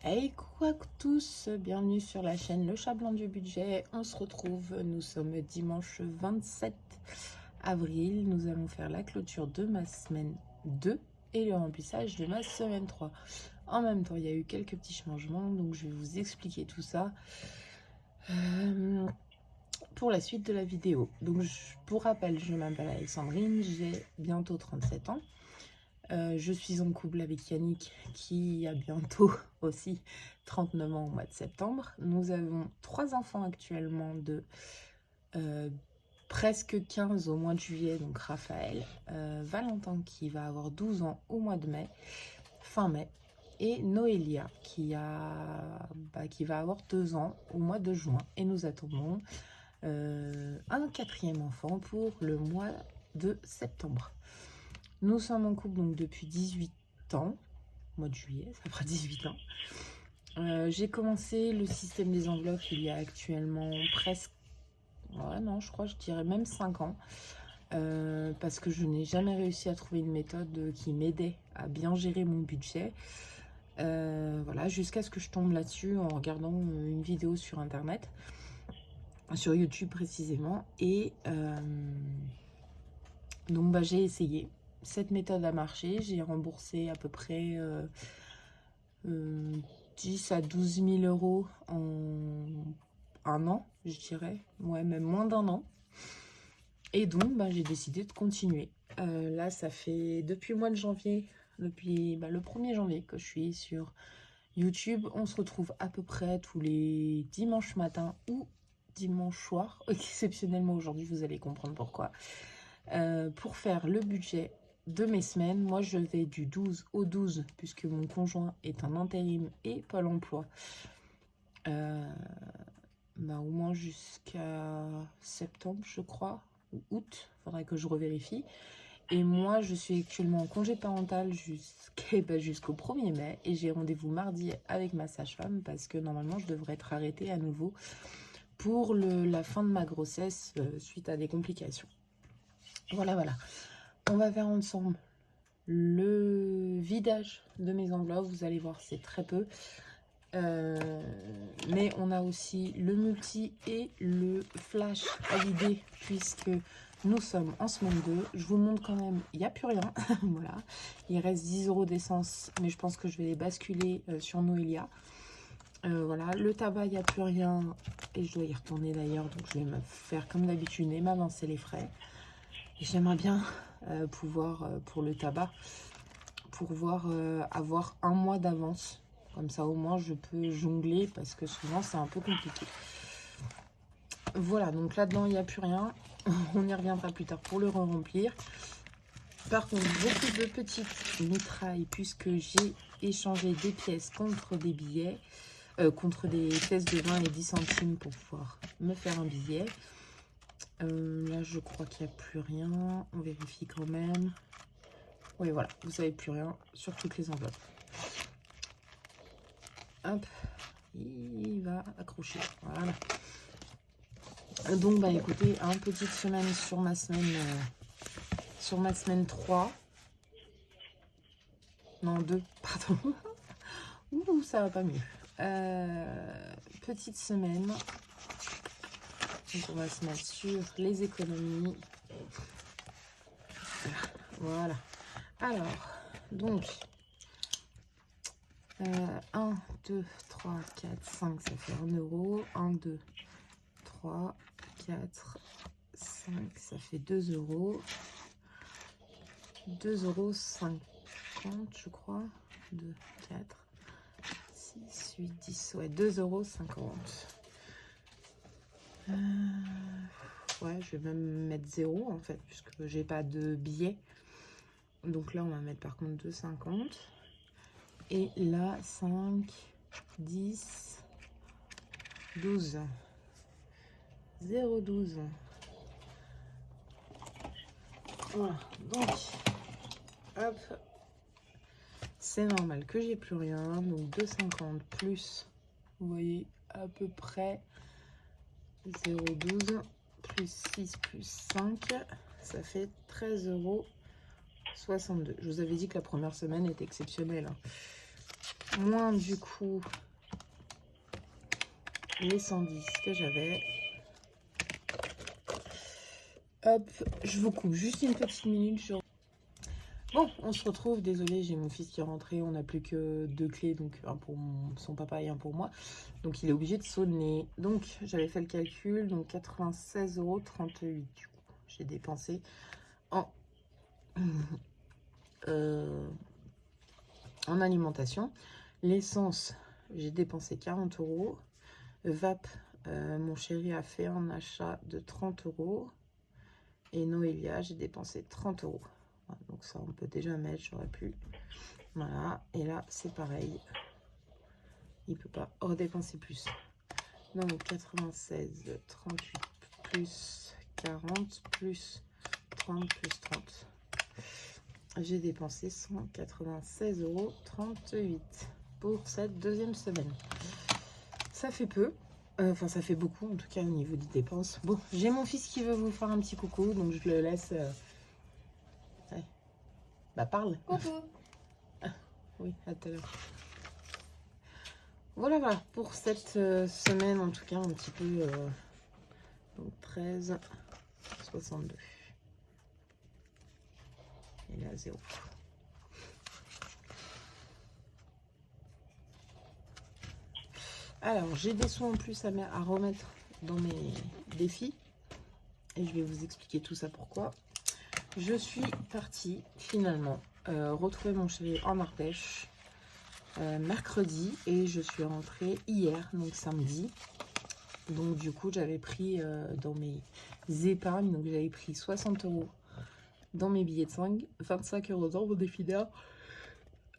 Hey, coucou à tous, bienvenue sur la chaîne Le Chat Blanc du Budget. On se retrouve, nous sommes dimanche 27 avril. Nous allons faire la clôture de ma semaine 2 et le remplissage de ma semaine 3. En même temps, il y a eu quelques petits changements, donc je vais vous expliquer tout ça pour la suite de la vidéo. Donc, pour rappel, je m'appelle Alexandrine, j'ai bientôt 37 ans. Je suis en couple avec Yannick qui a bientôt aussi 39 ans au mois de septembre. Nous avons 3 enfants actuellement de presque 15 au mois de juillet, donc Raphaël, Valentin qui va avoir 12 ans au mois de mai, fin mai, et Noélia qui va avoir 2 ans au mois de juin. Et nous attendons un 4e enfant pour le mois de septembre. Nous sommes en couple donc depuis 18 ans, mois de juillet, ça fera 18 ans. J'ai commencé le système des enveloppes il y a actuellement presque, je dirais même 5 ans. Parce que je n'ai jamais réussi à trouver une méthode qui m'aidait à bien gérer mon budget. Voilà, jusqu'à ce que je tombe là-dessus en regardant une vidéo sur internet, sur YouTube précisément. Et donc j'ai essayé. Cette méthode a marché, j'ai remboursé à peu près 10 à 12 000 euros en un an, je dirais. Ouais, même moins d'un an. Et donc, j'ai décidé de continuer. Là, ça fait depuis le mois de janvier, depuis le 1er janvier que je suis sur YouTube. On se retrouve à peu près tous les dimanches matins ou dimanche soir. Exceptionnellement aujourd'hui, vous allez comprendre pourquoi. Pour faire le budget de mes semaines. Moi, je vais du 12 au 12 puisque mon conjoint est un intérim et Pôle emploi. Au moins jusqu'à septembre, je crois, ou août. Faudrait que je revérifie. Et moi, je suis actuellement en congé parental jusqu'au 1er mai. Et j'ai rendez-vous mardi avec ma sage-femme parce que normalement, je devrais être arrêtée à nouveau pour la fin de ma grossesse suite à des complications. Voilà. On va faire ensemble le vidage de mes enveloppes. Vous allez voir, c'est très peu. Mais on a aussi le multi et le flash à vider puisque nous sommes en semaine 2. Je vous montre quand même, il n'y a plus rien. Voilà. Il reste 10 euros d'essence, mais je pense que je vais les basculer sur Noélia. Voilà, le tabac, il n'y a plus rien. Et je dois y retourner d'ailleurs, donc je vais me faire comme d'habitude et m'avancer les frais. J'aimerais bien pouvoir, pour le tabac, avoir un mois d'avance. Comme ça, au moins, je peux jongler parce que souvent, c'est un peu compliqué. Voilà, donc là-dedans, il n'y a plus rien. On y reviendra plus tard pour le remplir. Par contre, beaucoup de petites mitrailles puisque j'ai échangé des pièces contre des billets, contre des pièces de 20 et 10 centimes pour pouvoir me faire un billet. Là, je crois qu'il n'y a plus rien. On vérifie quand même. Oui, voilà, vous savez plus rien sur toutes les enveloppes. Hop, il va accrocher. Voilà. Donc, écoutez, une petite semaine sur ma semaine 3. Non, 2, pardon. Ouh, ça va pas mieux. Petite semaine. Donc, on va se mettre sur les économies. Voilà. Alors, donc, 1, 2, 3, 4, 5, ça fait 1 euro. 1, 2, 3, 4, 5, ça fait 2 euros. 2,50 euros, je crois. 2, 4, 6, 8, 10. Ouais, 2,50 euros. Ouais, je vais même mettre 0 en fait, puisque j'ai pas de billets. Donc là, on va mettre par contre 2,50. Et là, 5, 10, 12. 0,12. Voilà, donc, hop, c'est normal que j'ai plus rien. Donc 2,50 plus, vous voyez, à peu près 0,12 plus 6 plus 5, ça fait 13,62 €. Je vous avais dit que la première semaine était exceptionnelle. moins du coup les 110 que j'avais. Hop, je vous coupe juste une petite minute. Bon, on se retrouve. Désolée, j'ai mon fils qui est rentré. On n'a plus que 2 clés, donc un pour son papa et un pour moi. Donc il est obligé de sonner. Donc j'avais fait le calcul. Donc 96,38 €. Du coup, j'ai dépensé en, en alimentation. L'essence, j'ai dépensé 40 €. Vape, mon chéri a fait un achat de 30 €. Et Noélia, j'ai dépensé 30 €. Voilà, donc ça, on peut déjà mettre, j'aurais pu. Voilà, et là, c'est pareil. Il ne peut pas redépenser plus. Donc 96,38 plus 40 plus 30 plus 30. J'ai dépensé 196,38 € pour cette deuxième semaine. Ça fait peu. Enfin, ça fait beaucoup, en tout cas, au niveau des dépenses. Bon, j'ai mon fils qui veut vous faire un petit coucou, donc je le laisse... Ouais. Bah, parle. Coucou. Oui, à tout à l'heure. Voilà, voilà, pour cette semaine, en tout cas, un petit peu... donc, 13,62. Et là, 0. Alors, j'ai des sous en plus à remettre dans mes défis. Et je vais vous expliquer tout ça pourquoi. Je suis partie, finalement, retrouver mon chéri en Ardèche mercredi. Et je suis rentrée hier, donc samedi. Donc, du coup, j'avais pris dans mes épargnes, donc j'avais pris 60 € dans mes billets de 5, 25 € dans mon défi d'heure.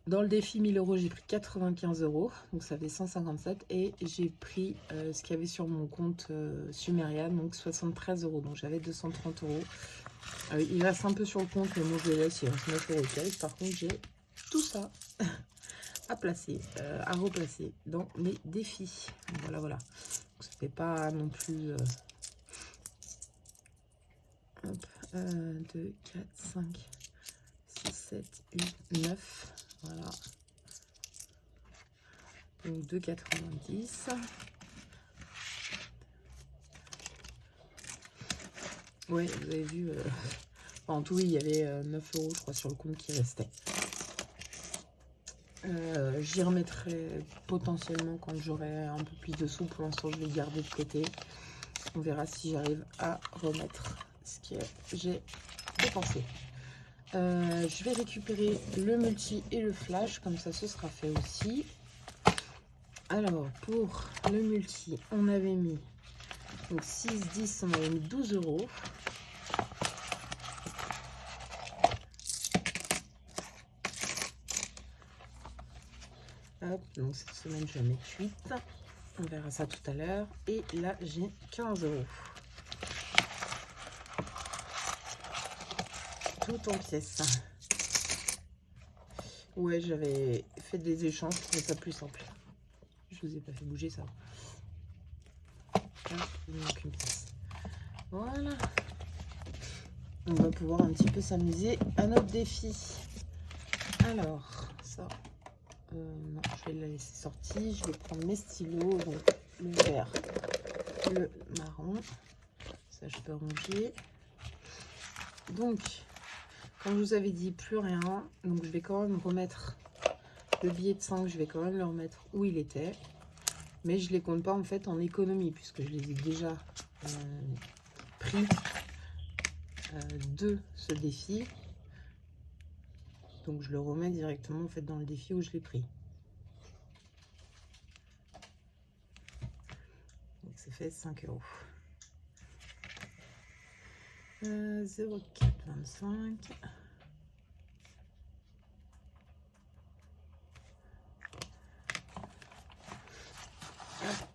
Dans le défi 1000 €, j'ai pris 95 €, donc ça fait 157. Et j'ai pris ce qu'il y avait sur mon compte Sumerian, donc 73 €. Donc j'avais 230 €. Il reste un peu sur le compte, mais moi je le laisse, il reste 9 € cash. Par contre, j'ai tout ça à placer, à replacer dans mes défis. Voilà, voilà. Donc, ça fait pas non plus... hop, 2, 4, 5, 6, 7, 8, 9. Voilà. Donc 2,90. Ouais, vous avez vu. En tout, il y avait 9 € je crois sur le compte qui restait. J'y remettrai potentiellement quand j'aurai un peu plus de sous. Pour l'instant, je vais garder de côté. On verra si j'arrive à remettre ce que j'ai dépensé. Je vais récupérer le multi et le flash, comme ça ce sera fait aussi. Alors pour le multi, on avait mis donc 6, 10, on avait mis 12 €. Hop, donc cette semaine je vais mettre 8. On verra ça tout à l'heure. Et là j'ai 15 €. Tout en pièces. Ouais, j'avais fait des échanges, je trouvais ça plus simple. Je vous ai pas fait bouger ça. Hop, il manque une pièce. Voilà. On va pouvoir un petit peu s'amuser à notre défi. Alors, ça, non, je vais la laisser sortie. Je vais prendre mes stylos, donc le vert, le marron. Ça, je peux ranger. Donc, comme je vous avais dit, plus rien. Donc, je vais quand même remettre le billet de 5. Je vais quand même le remettre où il était. Mais je ne les compte pas en fait en économie, puisque je les ai déjà pris de ce défi. Donc, je le remets directement en fait dans le défi où je l'ai pris. Donc, ça fait 5 €. 0,425.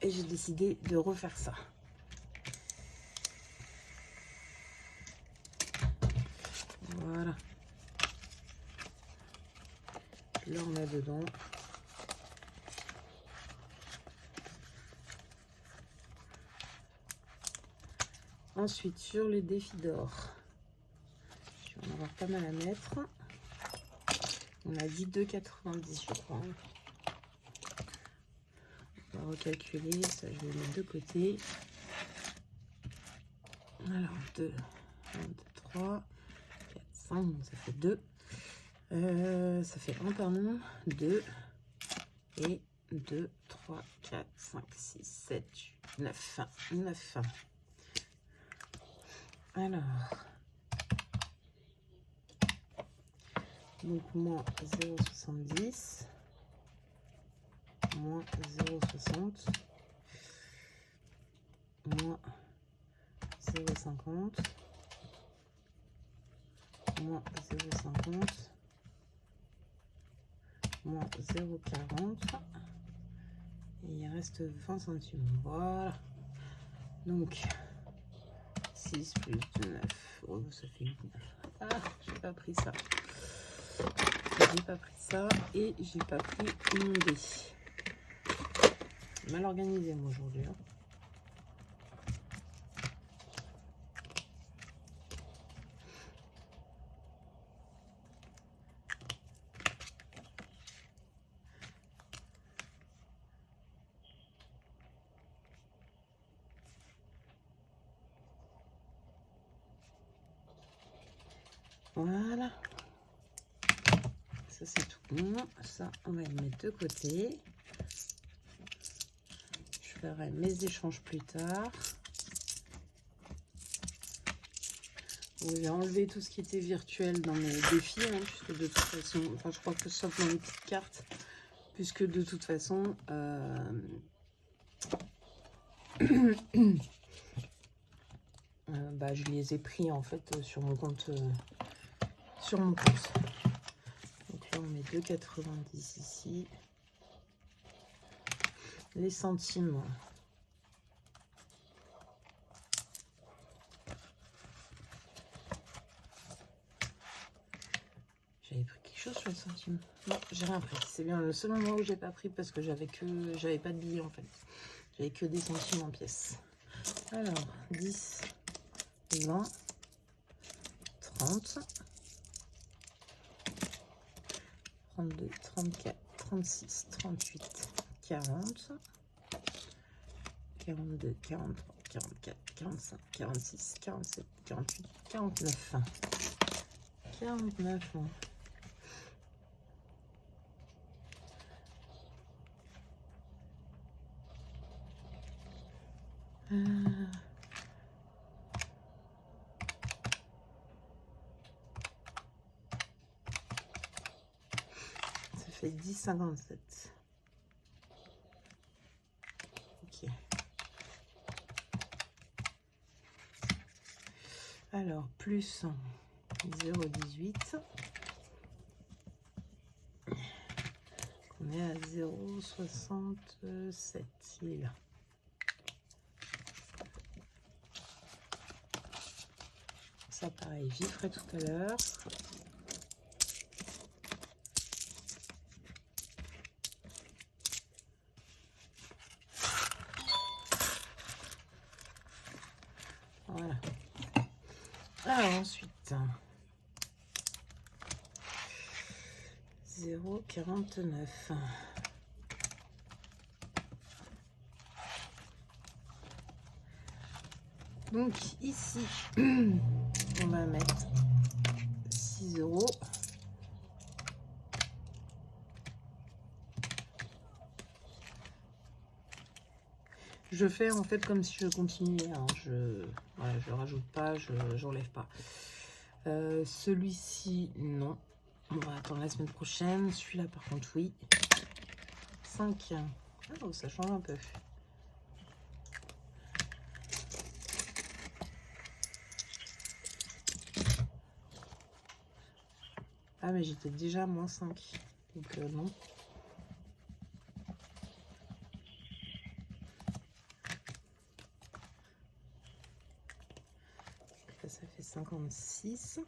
Et j'ai décidé de refaire ça. Voilà. Là, on a dedans. Ensuite, sur les défis d'or, je vais en avoir pas mal à mettre. On a dit 2,90 je crois. recalculer, ça je vais le mettre de côté. Alors 2, 1, 2, 3, 4, 5, ça fait 2. Ça fait 1 par nous, 2 et 2, 3, 4, 5, 6, 7, 8, 9, 9. Alors, donc moins 0,70, moins 0,60, moins 0,50, moins 0,50, moins 0,40, et il reste 20 centimes. Voilà. Donc, 6 plus 9, oh, ça fait 8, 9. Ah, j'ai pas pris ça. J'ai pas pris ça et j'ai pas pris mon dé. Mal organisé moi aujourd'hui. Hein. Voilà. Ça c'est tout bon. Ça on va le mettre de côté. Je ferai mes échanges plus tard. Bon, j'ai enlevé tout ce qui était virtuel dans mes défis, hein, puisque de toute façon, enfin je crois que sauf dans les petites cartes, puisque de toute façon, bah, je les ai pris en fait sur mon compte. Donc là on met 2,90 ici. Les centimes. J'avais pris quelque chose sur les centimes. Non, j'ai rien pris. C'est bien le seul moment où j'ai pas pris parce que j'avais pas de billets en fait. J'avais que des centimes en pièces. Alors 10, 20, 30, 32, 34, 36, 38, 40, 42, 43, 44, 45, 46, 47, 48, 49. 49. Ça fait 10,57. Ok. Alors, plus 0,18. On est à 0,67. Il est là. Ça, pareil, j'y ferai tout à l'heure. Voilà. Alors, ensuite, 0,49. Donc, ici, on va mettre 6 €. Je fais en fait comme si je continuais. Hein. Voilà, je rajoute pas, je n'enlève pas. Celui-ci, non. On va attendre la semaine prochaine. Celui-là, par contre, oui. 5. Oh, ça change un peu. Ah, mais j'étais déjà à moins 5. Donc, non. Ça fait 56.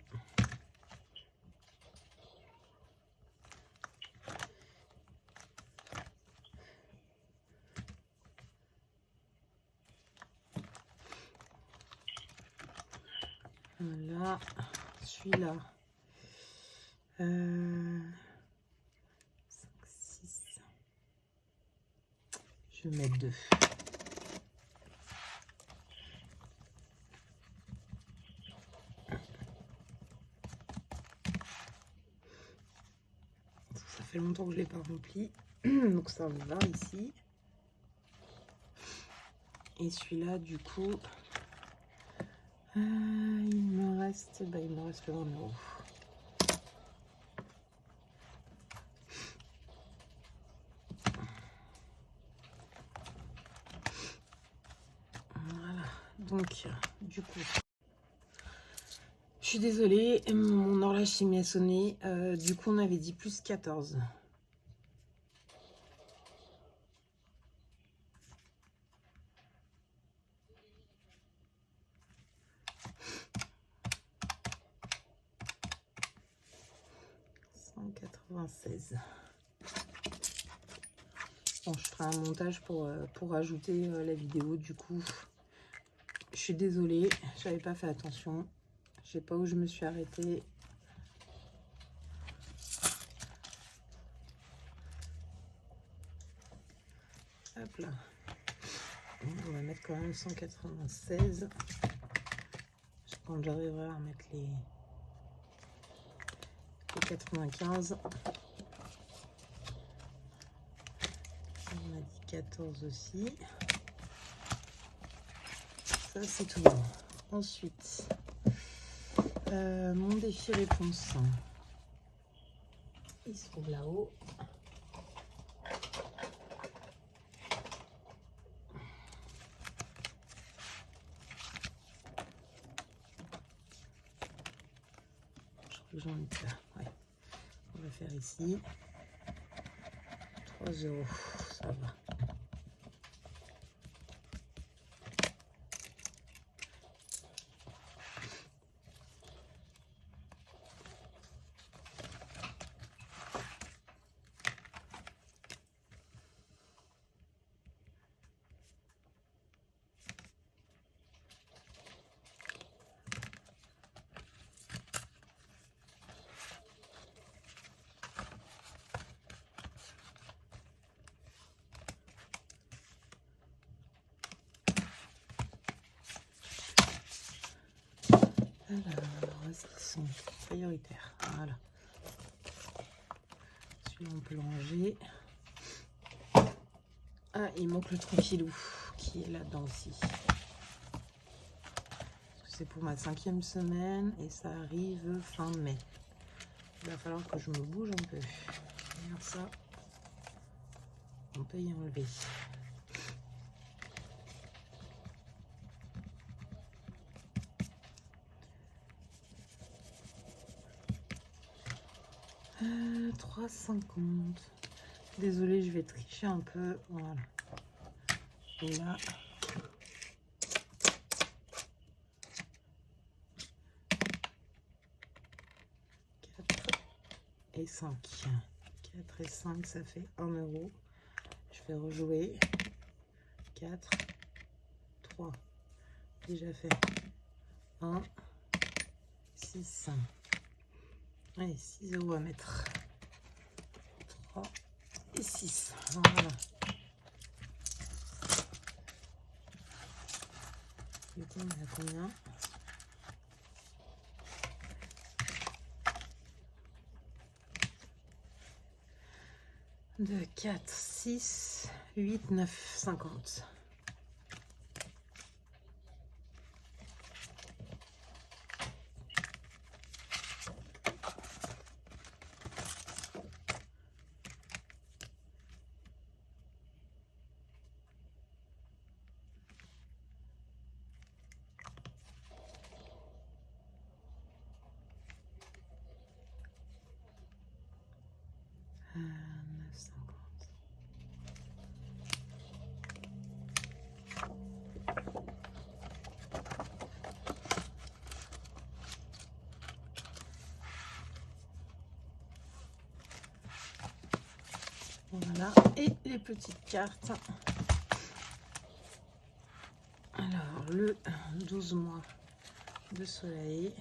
Voilà, celui-là. 5, 6. Je Je vais mettre 2. Ça fait longtemps que je ne l'ai pas rempli. Donc ça va ici. Et celui-là, du coup, il me reste le 20 €. Voilà. Donc, du coup, je suis désolée, mon horloge s'est mis à sonner. Du coup, on avait dit plus 14. Bon, je ferai un montage pour ajouter la vidéo. Du coup, je suis désolée, j'avais pas fait attention. Je sais pas où je me suis arrêtée. Hop là. On va mettre quand même 196. Quand j'arriverai à mettre les 95. On a dit 14 aussi. Ça, c'est tout bon. Ensuite, mon défi réponse. Il se trouve là-haut. Je crois que j'en ai pas. Ouais. On va faire ici. 3 €. Ça va. Alors, est-ce qu'ils sont prioritaires? Voilà. Celui-là, on peut le ranger. Ah, il manque le tranquillou qui est là-dedans aussi. C'est pour ma 5e semaine et ça arrive fin mai. Il va falloir que je me bouge un peu. Regarde ça. On peut y enlever. Euh, 3,50. Désolée, je vais tricher un peu. Voilà. Et là. 4 et 5. 4 et 5, ça fait 1 €. Je vais rejouer. 4, 3. Déjà fait. 1, 6. Allez, 6 € à mettre. 3 et 6. Voilà. Du coup, on est à combien? De 4, 6, 8, 9, 50. Voilà, et les petites cartes. Alors, le 12 mois de soleil.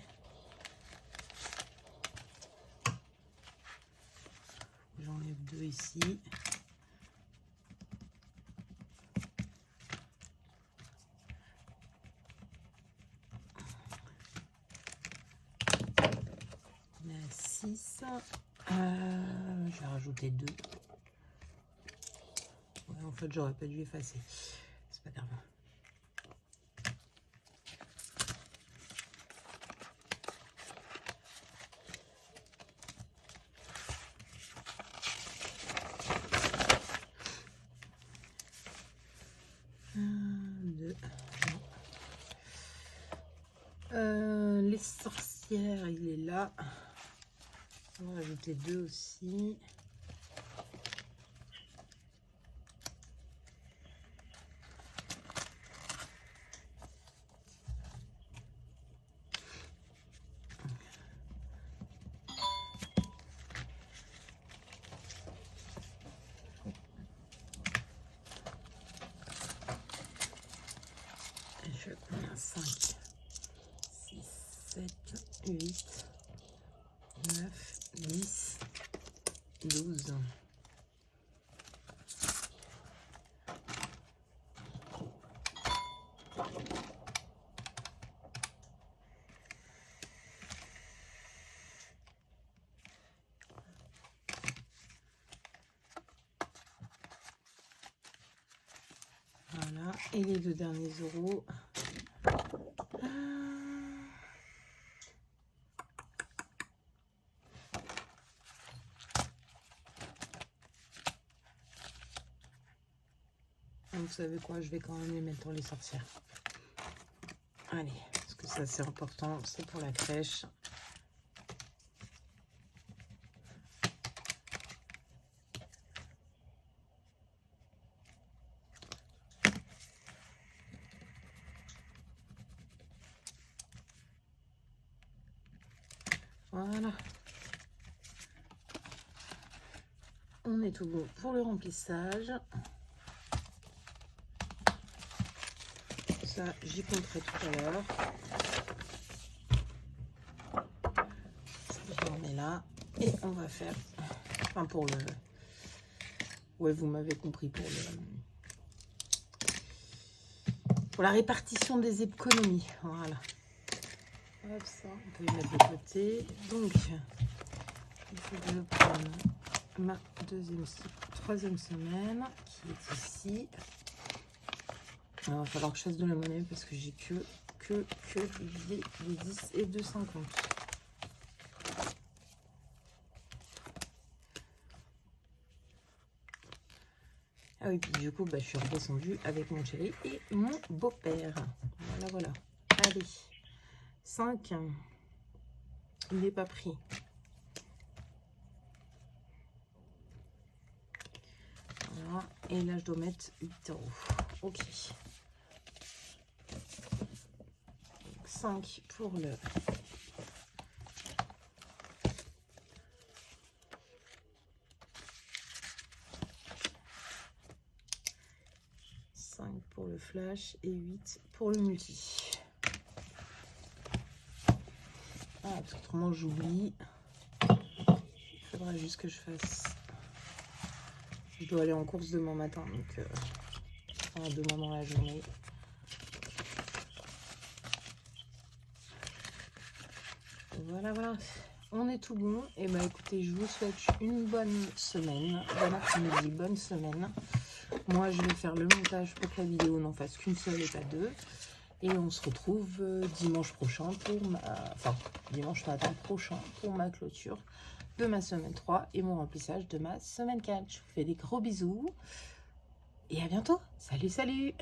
J'enlève 2 ici. Je vais rajouter 2. Ouais, en fait, j'aurais pas dû effacer. C'est pas grave. Les sorcières, il est là. On va rajouter 2 aussi. Je vais combien? 5, 6, 7, 8, 9, 10, 12. Voilà, et les 2 derniers euros. Vous savez quoi, je vais quand même les mettre dans les sorcières. Allez, parce que ça c'est important, c'est pour la crèche. Voilà. On est tout bon pour le remplissage. Ça, j'y compterai tout à l'heure. Je remets là. Et on va faire... Enfin, pour le... Ouais, vous m'avez compris, pour la répartition des économies. Voilà. Hop, ça, on peut y mettre de côté. Donc, il faut que je prenne ma troisième semaine, qui est ici. Il va falloir que je fasse de la monnaie parce que j'ai que des 10 et 2,50. Ah oui, puis du coup, bah, je suis redescendue avec mon chéri et mon beau-père. Voilà, voilà. Allez, 5. Il n'est pas pris. Voilà. Et là, je dois mettre 8 euros. Ok. 5 pour le... pour le flash et 8 pour le multi. Ah, parce qu'autrement j'oublie. Il faudra juste que je fasse. Je dois aller en course demain matin, donc demain dans la journée. Voilà, voilà. On est tout bon. Et bah écoutez, je vous souhaite une bonne semaine, bon après-midi, bonne semaine. Moi, je vais faire le montage pour que la vidéo n'en fasse qu'une seule et pas 2. Et on se retrouve dimanche prochain pour dimanche matin prochain pour ma clôture de ma semaine 3 et mon remplissage de ma semaine 4. Je vous fais des gros bisous et à bientôt. Salut, salut!